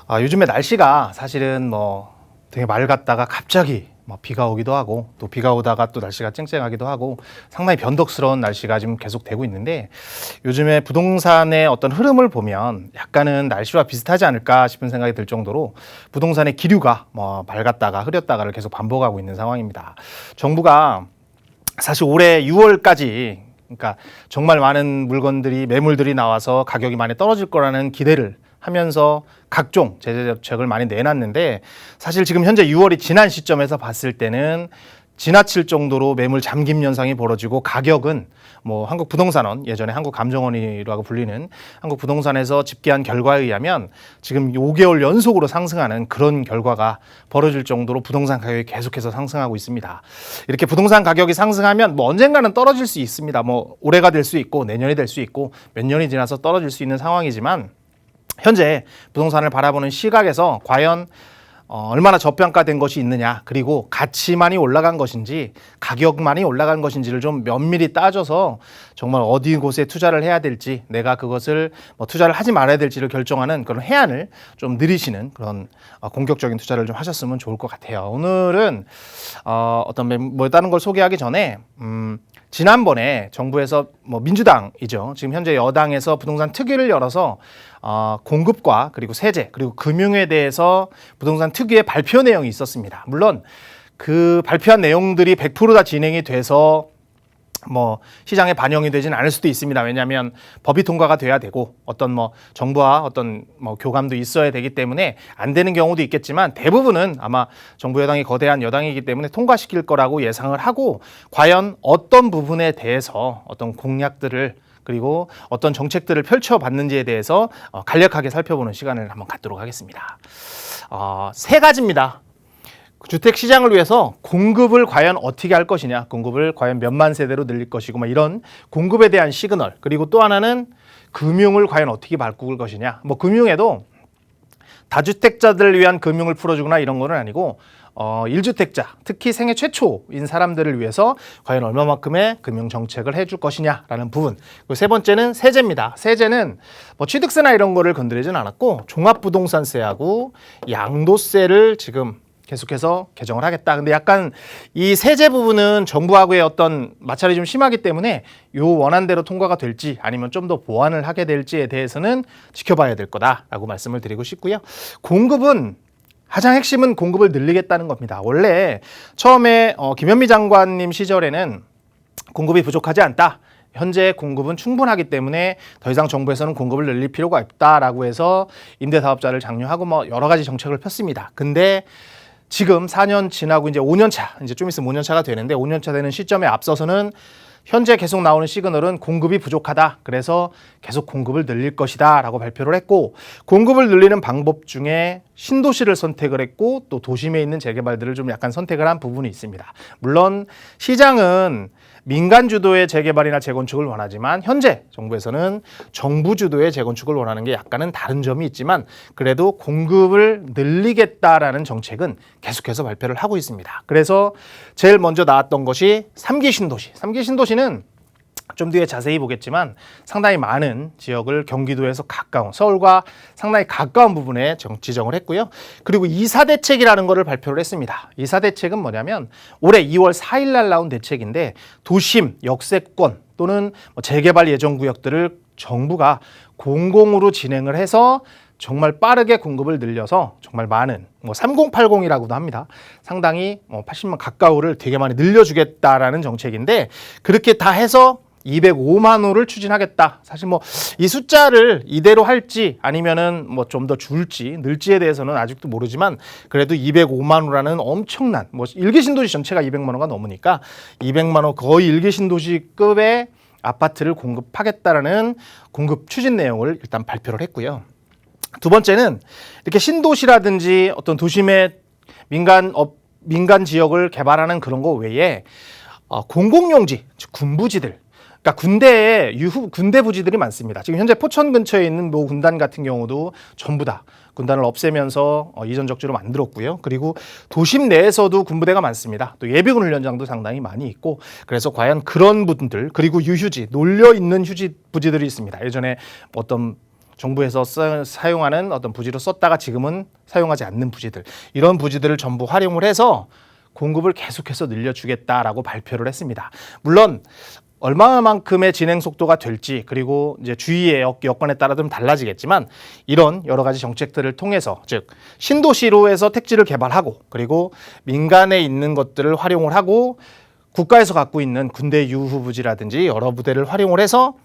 요즘에 날씨가 사실은 되게 맑았다가 갑자기 비가 오기도 하고, 또 비가 오다가 또 날씨가 쨍쨍하기도 하고, 상당히 변덕스러운 날씨가 지금 계속되고 있는데, 요즘에 부동산의 어떤 흐름을 보면 약간은 날씨와 비슷하지 않을까 싶은 생각이 들 정도로 부동산의 기류가 맑았다가 흐렸다가를 계속 반복하고 있는 상황입니다. 정부가 사실 올해 6월까지, 그러니까 정말 많은 매물들이 나와서 가격이 많이 떨어질 거라는 기대를 하면서 각종 제재 대책을 많이 내놨는데, 사실 지금 현재 6월이 지난 시점에서 봤을 때는 지나칠 정도로 매물 잠김 현상이 벌어지고, 가격은 한국부동산원, 예전에 한국감정원이라고 불리는 한국부동산에서 집계한 결과에 의하면 지금 5개월 연속으로 상승하는 그런 결과가 벌어질 정도로 부동산 가격이 계속해서 상승하고 있습니다. 이렇게 부동산 가격이 상승하면 언젠가는 떨어질 수 있습니다. 올해가 될 수 있고 내년이 될 수 있고 몇 년이 지나서 떨어질 수 있는 상황이지만, 현재 부동산을 바라보는 시각에서 과연 얼마나 저평가된 것이 있느냐, 그리고 가치만이 올라간 것인지 가격만이 올라간 것인지를 좀 면밀히 따져서 정말 어디 곳에 투자를 해야 될지, 내가 그것을 투자를 하지 말아야 될지를 결정하는 그런 해안을 좀 느리시는 그런 공격적인 투자를 좀 하셨으면 좋을 것 같아요. 오늘은 다른 걸 소개하기 전에 지난번에 정부에서 민주당이죠. 지금 현재 여당에서 부동산 특위를 열어서 공급과 그리고 세제 그리고 금융에 대해서 부동산 특위의 발표 내용이 있었습니다. 물론 그 발표한 내용들이 100% 다 진행이 돼서 시장에 반영이 되지는 않을 수도 있습니다. 왜냐하면 법이 통과가 돼야 되고 어떤 정부와 어떤 교감도 있어야 되기 때문에 안 되는 경우도 있겠지만, 대부분은 아마 정부 여당이 거대한 여당이기 때문에 통과시킬 거라고 예상을 하고, 과연 어떤 부분에 대해서 어떤 공약들을 그리고 어떤 정책들을 펼쳐봤는지에 대해서 간략하게 살펴보는 시간을 한번 갖도록 하겠습니다. 세 가지입니다. 주택 시장을 위해서 공급을 과연 어떻게 할 것이냐, 공급을 과연 몇만 세대로 늘릴 것이고 이런 공급에 대한 시그널, 그리고 또 하나는 금융을 과연 어떻게 바꿀 것이냐. 금융에도 다주택자들을 위한 금융을 풀어주거나 이런 거는 아니고 1주택자, 특히 생애 최초인 사람들을 위해서 과연 얼마만큼의 금융 정책을 해줄 것이냐라는 부분. 그리고 세 번째는 세제입니다. 세제는 취득세나 이런 거를 건드리진 않았고, 종합부동산세하고 양도세를 지금 계속해서 개정을 하겠다. 근데 약간 이 세제 부분은 정부하고의 어떤 마찰이 좀 심하기 때문에 요 원안대로 통과가 될지 아니면 좀 더 보완을 하게 될지에 대해서는 지켜봐야 될 거다라고 말씀을 드리고 싶고요. 공급은 가장 핵심은 공급을 늘리겠다는 겁니다. 원래 처음에 김현미 장관님 시절에는 공급이 부족하지 않다. 현재 공급은 충분하기 때문에 더 이상 정부에서는 공급을 늘릴 필요가 없다라고 해서 임대사업자를 장려하고 여러 가지 정책을 폈습니다. 근데 지금 4년 지나고 이제 5년 차, 이제 좀 있으면 5년 차가 되는데, 5년 차 되는 시점에 앞서서는 현재 계속 나오는 시그널은 공급이 부족하다. 그래서 계속 공급을 늘릴 것이다 라고 발표를 했고, 공급을 늘리는 방법 중에 신도시를 선택을 했고, 또 도심에 있는 재개발들을 좀 약간 선택을 한 부분이 있습니다. 물론 시장은 민간 주도의 재개발이나 재건축을 원하지만, 현재 정부에서는 정부 주도의 재건축을 원하는 게 약간은 다른 점이 있지만, 그래도 공급을 늘리겠다라는 정책은 계속해서 발표를 하고 있습니다. 그래서 제일 먼저 나왔던 것이 3기 신도시. 3기 신도시는 좀 뒤에 자세히 보겠지만 상당히 많은 지역을 경기도에서 가까운, 서울과 상당히 가까운 부분에 지정을 했고요. 그리고 이사대책이라는 것을 발표를 했습니다. 이사대책은 뭐냐면 올해 2월 4일 날 나온 대책인데, 도심, 역세권 또는 재개발 예정 구역들을 정부가 공공으로 진행을 해서 정말 빠르게 공급을 늘려서 정말 많은 3080이라고도 합니다. 상당히 80만 가까우를 되게 많이 늘려주겠다라는 정책인데, 그렇게 다 해서 205만 호를 추진하겠다. 사실 이 숫자를 이대로 할지 아니면은 좀 더 줄지 늘지에 대해서는 아직도 모르지만, 그래도 205만 호라는 엄청난 1기 신도시 전체가 200만 호가 넘으니까 200만 호, 거의 1기 신도시급의 아파트를 공급하겠다라는 공급 추진 내용을 일단 발표를 했고요. 두 번째는 이렇게 신도시라든지 어떤 도심의 민간 지역을 개발하는 그런 거 외에 공공용지, 즉 군부지들, 그러니까 군대에 군대 부지들이 많습니다. 지금 현재 포천 근처에 있는 모 군단 같은 경우도 전부 다 군단을 없애면서 이전 적지로 만들었고요. 그리고 도심 내에서도 군부대가 많습니다. 또 예비군 훈련장도 상당히 많이 있고, 그래서 과연 그런 분들, 그리고 유휴지, 놀려 있는 휴지 부지들이 있습니다. 예전에 어떤 정부에서 사용하는 어떤 부지로 썼다가 지금은 사용하지 않는 부지들, 이런 부지들을 전부 활용을 해서 공급을 계속해서 늘려주겠다라고 발표를 했습니다. 물론 얼마만큼의 진행 속도가 될지, 그리고 이제 주위의 여건에 따라 좀 달라지겠지만, 이런 여러 가지 정책들을 통해서, 즉 신도시로 해서 택지를 개발하고, 그리고 민간에 있는 것들을 활용을 하고, 국가에서 갖고 있는 군대 유후 부지라든지 여러 부대를 활용을 해서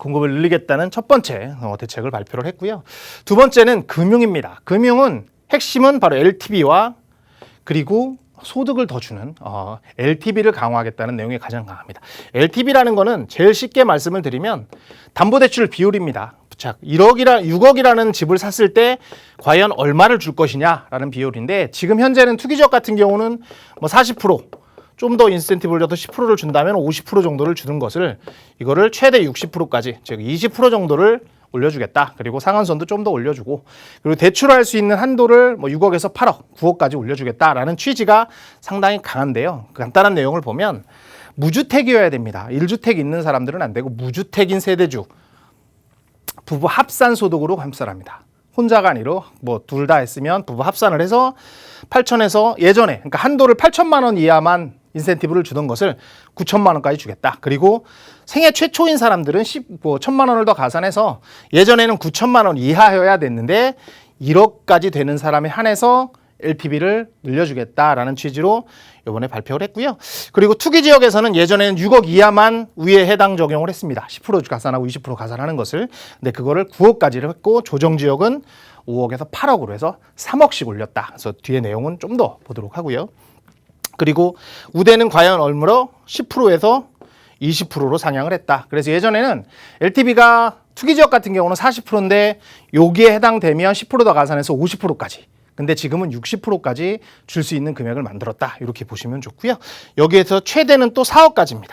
공급을 늘리겠다는 첫 번째 대책을 발표를 했고요. 두 번째는 금융입니다. 금융은 핵심은 바로 LTV와 그리고 소득을 더 주는 LTV를 강화하겠다는 내용이 가장 강합니다. LTV라는 거는 제일 쉽게 말씀을 드리면 담보대출 비율입니다. 자, 6억이라는 집을 샀을 때 과연 얼마를 줄 것이냐라는 비율인데, 지금 현재는 투기지역 같은 경우는 뭐 40%, 좀 더 인센티브를 줘도 10%를 준다면 50% 정도를 주는 것을, 이거를 최대 60%까지, 즉 20% 정도를 올려주겠다. 그리고 상한선도 좀 더 올려주고, 그리고 대출할 수 있는 한도를 뭐 6억에서 8억, 9억까지 올려주겠다라는 취지가 상당히 강한데요. 간단한 내용을 보면 무주택이어야 됩니다. 1주택 있는 사람들은 안 되고, 무주택인 세대주, 부부 합산 소득으로 감사를 합니다. 혼자가 아니로 뭐 둘 다 했으면 부부 합산을 해서 8천에서, 예전에 그러니까 한도를 8천만 원 이하만 인센티브를 주던 것을 9천만 원까지 주겠다. 그리고 생애 최초인 사람들은 1,000만 원을 더 가산해서, 예전에는 9천만 원 이하여야 됐는데 1억까지 되는 사람에 한해서 LTV를 늘려주겠다라는 취지로 이번에 발표를 했고요. 그리고 투기 지역에서는 예전에는 6억 이하만 위에 해당 적용을 했습니다. 10% 가산하고 20% 가산하는 것을. 근데 그거를 9억까지를 했고, 조정 지역은 5억에서 8억으로 해서 3억씩 올렸다. 그래서 뒤에 내용은 좀 더 보도록 하고요. 그리고 우대는 과연 얼마로 10%에서 20%로 상향을 했다. 그래서 예전에는 LTV가 투기지역 같은 경우는 40%인데 여기에 해당되면 10% 더 가산해서 50%까지. 근데 지금은 60%까지 줄 수 있는 금액을 만들었다. 이렇게 보시면 좋고요. 여기에서 최대는 또 4억까지입니다.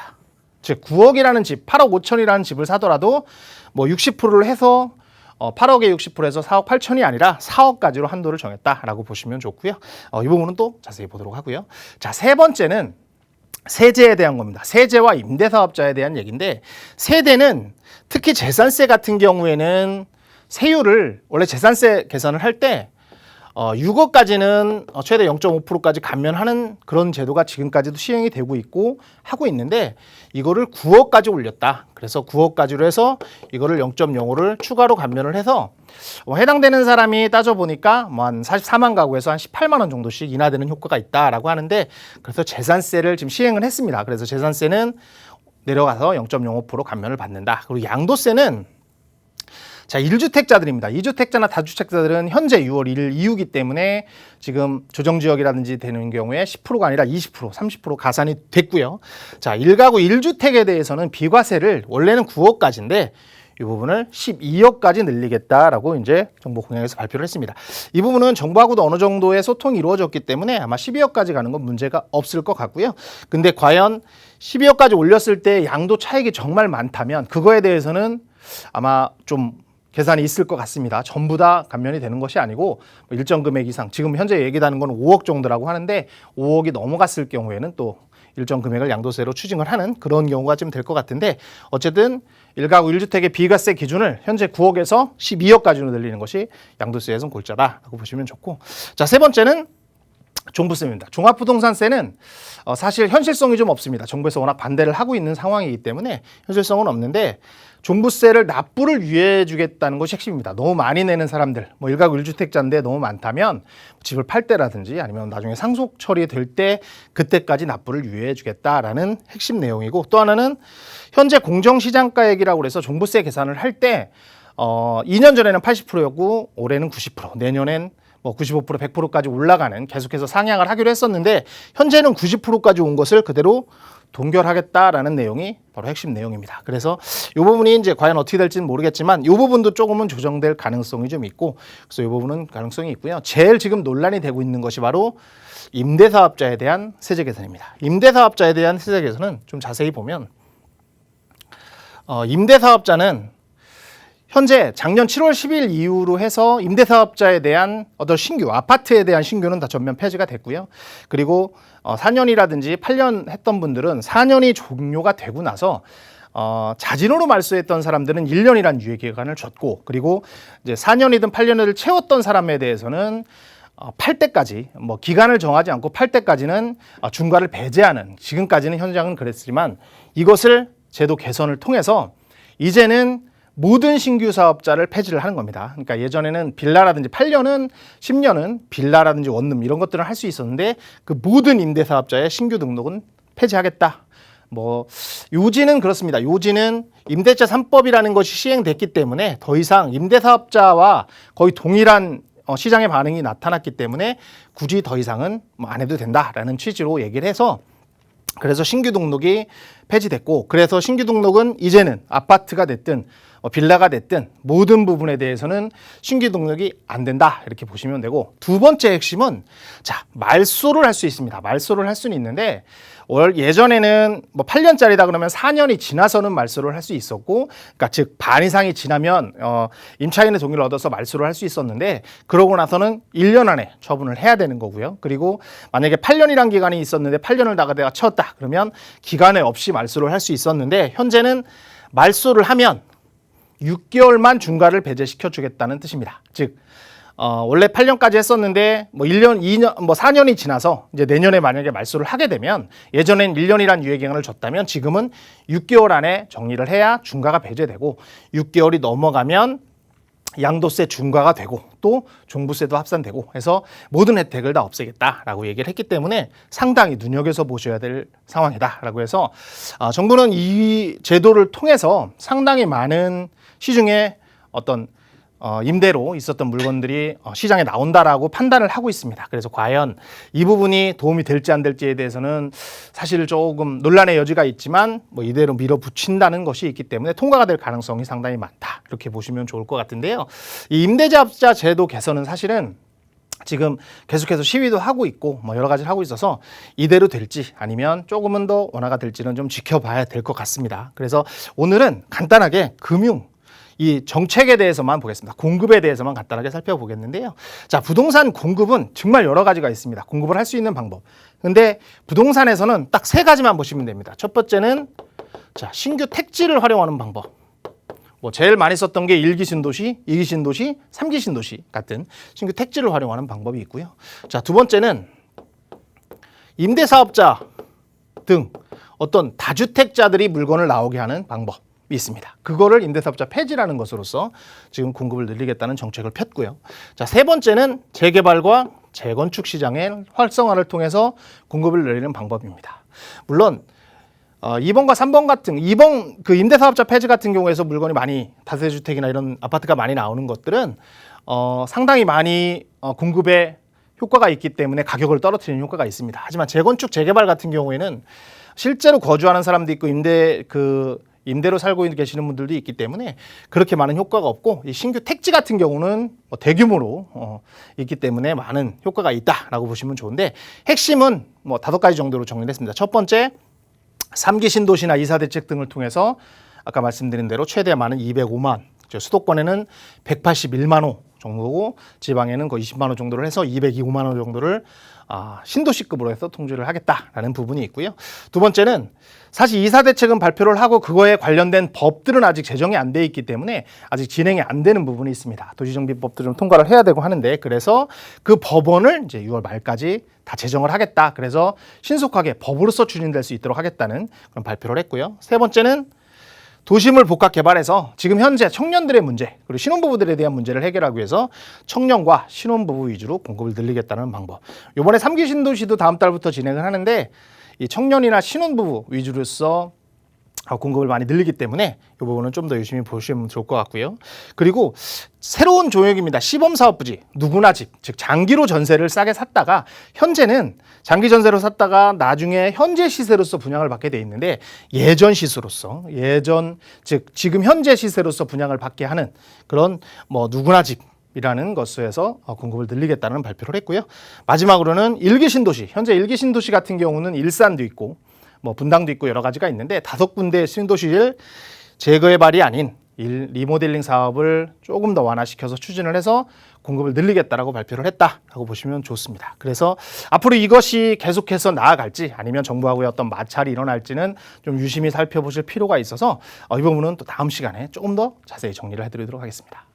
즉 9억이라는 집, 8억 5천이라는 집을 사더라도 뭐 60%를 해서 8억에 60%에서 4억 8천이 아니라 4억까지로 한도를 정했다라고 보시면 좋고요. 이 부분은 또 자세히 보도록 하고요. 자, 세 번째는 세제에 대한 겁니다. 세제와 임대사업자에 대한 얘기인데, 세대는 특히 재산세 같은 경우에는 세율을, 원래 재산세 계산을 할 때 6억까지는 최대 0.5%까지 감면하는 그런 제도가 지금까지도 시행이 되고 있고 하고 있는데, 이거를 9억까지 올렸다. 그래서 9억까지로 해서 이거를 0.05를 추가로 감면을 해서 해당되는 사람이 따져보니까 뭐 한 44만 가구에서 한 18만 원 정도씩 인하되는 효과가 있다라고 하는데, 그래서 재산세를 지금 시행을 했습니다. 그래서 재산세는 내려가서 0.05% 감면을 받는다. 그리고 양도세는, 자, 1주택자들입니다. 2주택자나 다주택자들은 현재 6월 1일 이후기 때문에 지금 조정지역이라든지 되는 경우에 10%가 아니라 20%, 30% 가산이 됐고요. 자, 1가구 1주택에 대해서는 비과세를 원래는 9억까지인데 이 부분을 12억까지 늘리겠다라고 이제 정부 공약에서 발표를 했습니다. 이 부분은 정부하고도 어느 정도의 소통이 이루어졌기 때문에 아마 12억까지 가는 건 문제가 없을 것 같고요. 근데 과연 12억까지 올렸을 때 양도 차익이 정말 많다면 그거에 대해서는 아마 좀 계산이 있을 것 같습니다. 전부 다 감면이 되는 것이 아니고 일정 금액 이상, 지금 현재 얘기하는 건 5억 정도라고 하는데 5억이 넘어갔을 경우에는 또 일정 금액을 양도세로 추징을 하는 그런 경우가 좀 될 것 같은데, 어쨌든 1가구 1주택의 비과세 기준을 현재 9억에서 12억까지로 늘리는 것이 양도세에선 골자다라고 보시면 좋고, 자, 세 번째는 종부세입니다. 종합부동산세는 사실 현실성이 좀 없습니다. 정부에서 워낙 반대를 하고 있는 상황이기 때문에 현실성은 없는데, 종부세를 납부를 유예해 주겠다는 것이 핵심입니다. 너무 많이 내는 사람들, 뭐 1가구 1주택자인데 너무 많다면 집을 팔 때라든지 아니면 나중에 상속 처리될 때 그때까지 납부를 유예해 주겠다라는 핵심 내용이고, 또 하나는 현재 공정시장가액이라고 해서 종부세 계산을 할 때 2년 전에는 80%였고 올해는 90%, 내년엔 뭐 95%, 100%까지 올라가는, 계속해서 상향을 하기로 했었는데 현재는 90%까지 온 것을 그대로 동결하겠다라는 내용이 바로 핵심 내용입니다. 그래서 이 부분이 이제 과연 어떻게 될지는 모르겠지만 이 부분도 조금은 조정될 가능성이 좀 있고, 그래서 이 부분은 가능성이 있고요. 제일 지금 논란이 되고 있는 것이 바로 임대사업자에 대한 세제 개선입니다. 임대사업자에 대한 세제 개선은 좀 자세히 보면 임대사업자는 현재 작년 7월 10일 이후로 해서 임대사업자에 대한 어떤 신규, 아파트에 대한 신규는 다 전면 폐지가 됐고요. 그리고 4년이라든지 8년 했던 분들은 4년이 종료가 되고 나서 자진으로 말소했던 사람들은 1년이란 유예 기간을 줬고, 그리고 이제 4년이든 8년을 채웠던 사람에 대해서는 8대까지 뭐 기간을 정하지 않고 8대까지는 중과를 배제하는, 지금까지는 현장은 그랬지만 이것을 제도 개선을 통해서 이제는 모든 신규 사업자를 폐지를 하는 겁니다. 그러니까 예전에는 빌라라든지 8년은 10년은 빌라라든지 원룸 이런 것들은 할 수 있었는데 그 모든 임대 사업자의 신규 등록은 폐지하겠다. 뭐 요지는 그렇습니다. 요지는 임대차 3법이라는 것이 시행됐기 때문에 더 이상 임대 사업자와 거의 동일한 시장의 반응이 나타났기 때문에 굳이 더 이상은 뭐 안 해도 된다라는 취지로 얘기를 해서, 그래서 신규 등록이 폐지됐고, 그래서 신규 등록은 이제는 아파트가 됐든 빌라가 됐든 모든 부분에 대해서는 신규 등록이 안 된다, 이렇게 보시면 되고, 두 번째 핵심은 자, 말소를 할 수 있습니다. 말소를 할 수는 있는데 예전에는 뭐 8년짜리다 그러면 4년이 지나서는 말소를 할 수 있었고, 그러니까 즉 반 이상이 지나면 임차인의 동의를 얻어서 말소를 할 수 있었는데, 그러고 나서는 1년 안에 처분을 해야 되는 거고요. 그리고 만약에 8년이란 기간이 있었는데 8년을 내가 채웠다 그러면 기간에 없이 말소를 할 수 있었는데, 현재는 말소를 하면 6개월만 중과를 배제시켜 주겠다는 뜻입니다. 즉 원래 8년까지 했었는데 뭐 1년, 2년, 뭐 4년이 지나서 이제 내년에 만약에 말소를 하게 되면, 예전엔 1년이란 유예 기간을 줬다면 지금은 6개월 안에 정리를 해야 중과가 배제되고, 6개월이 넘어가면 양도세 중과가 되고 또 종부세도 합산되고 해서 모든 혜택을 다 없애겠다라고 얘기를 했기 때문에 상당히 눈여겨서 보셔야 될 상황이다라고 해서 정부는 이 제도를 통해서 상당히 많은 시중에 어떤 임대로 있었던 물건들이 시장에 나온다라고 판단을 하고 있습니다. 그래서 과연 이 부분이 도움이 될지 안 될지에 대해서는 사실 조금 논란의 여지가 있지만 뭐 이대로 밀어붙인다는 것이 있기 때문에 통과가 될 가능성이 상당히 많다, 이렇게 보시면 좋을 것 같은데요. 이 임대자업자 제도 개선은 사실은 지금 계속해서 시위도 하고 있고 뭐 여러 가지를 하고 있어서 이대로 될지 아니면 조금은 더 완화가 될지는 좀 지켜봐야 될 것 같습니다. 그래서 오늘은 간단하게 이 정책에 대해서만 보겠습니다. 공급에 대해서만 간단하게 살펴보겠는데요. 자, 부동산 공급은 정말 여러 가지가 있습니다. 공급을 할 수 있는 방법. 근데 부동산에서는 딱 3가지만 보시면 됩니다. 첫 번째는 자, 신규 택지를 활용하는 방법. 뭐 제일 많이 썼던 게 1기 신도시, 2기 신도시, 3기 신도시 같은 신규 택지를 활용하는 방법이 있고요. 자, 두 번째는 임대사업자 등 어떤 다주택자들이 물건을 나오게 하는 방법 있습니다. 그거를 임대사업자 폐지라는 것으로서 지금 공급을 늘리겠다는 정책을 폈고요. 자, 세 번째는 재개발과 재건축 시장의 활성화를 통해서 공급을 늘리는 방법입니다. 물론 2번과 3번 같은 2번 그 임대사업자 폐지 같은 경우에서 물건이 많이 다세주택이나 이런 아파트가 많이 나오는 것들은 상당히 많이 공급에 효과가 있기 때문에 가격을 떨어뜨리는 효과가 있습니다. 하지만 재건축 재개발 같은 경우에는 실제로 거주하는 사람도 있고 임대로 살고 계시는 분들도 있기 때문에 그렇게 많은 효과가 없고, 이 신규 택지 같은 경우는 대규모로 있기 때문에 많은 효과가 있다라고 보시면 좋은데, 핵심은 뭐 5가지 정도로 정리를 했습니다. 첫 번째, 3기 신도시나 이사대책 등을 통해서 아까 말씀드린 대로 최대 많은 205만, 수도권에는 181만 호 정도고 지방에는 거의 20만 호 정도를 해서 202만 호 정도를 신도시급으로 해서 통제를 하겠다라는 부분이 있고요. 두 번째는 사실 이사대책은 발표를 하고 그거에 관련된 법들은 아직 제정이 안 돼 있기 때문에 아직 진행이 안 되는 부분이 있습니다. 도시정비법들은 통과를 해야 되고 하는데, 그래서 그 법원을 이제 6월 말까지 다 제정을 하겠다. 그래서 신속하게 법으로서 추진될 수 있도록 하겠다는 그런 발표를 했고요. 세 번째는 도시물 복합 개발에서 지금 현재 청년들의 문제, 그리고 신혼부부들에 대한 문제를 해결하기 위해서 청년과 신혼부부 위주로 공급을 늘리겠다는 방법. 이번에 3기 신도시도 다음 달부터 진행을 하는데, 이 청년이나 신혼부부 위주로서 공급을 많이 늘리기 때문에 이 부분은 좀 더 열심히 보시면 좋을 것 같고요. 그리고 새로운 조역입니다. 시범사업부지, 누구나 집, 즉 장기로 전세를 싸게 샀다가 현재는 장기 전세로 샀다가 나중에 현재 시세로서 분양을 받게 돼 있는데, 예전 시세로서, 즉 지금 현재 시세로서 분양을 받게 하는 그런 뭐 누구나 집 이라는 것에서 공급을 늘리겠다는 발표를 했고요. 마지막으로는 1기 신도시, 현재 1기 신도시 같은 경우는 일산도 있고 뭐 분당도 있고 여러 가지가 있는데 5군데 신도시를 재개발이 아닌 리모델링 사업을 조금 더 완화시켜서 추진을 해서 공급을 늘리겠다라고 발표를 했다라고 보시면 좋습니다. 그래서 앞으로 이것이 계속해서 나아갈지 아니면 정부하고의 어떤 마찰이 일어날지는 좀 유심히 살펴보실 필요가 있어서 이 부분은 또 다음 시간에 조금 더 자세히 정리를 해드리도록 하겠습니다.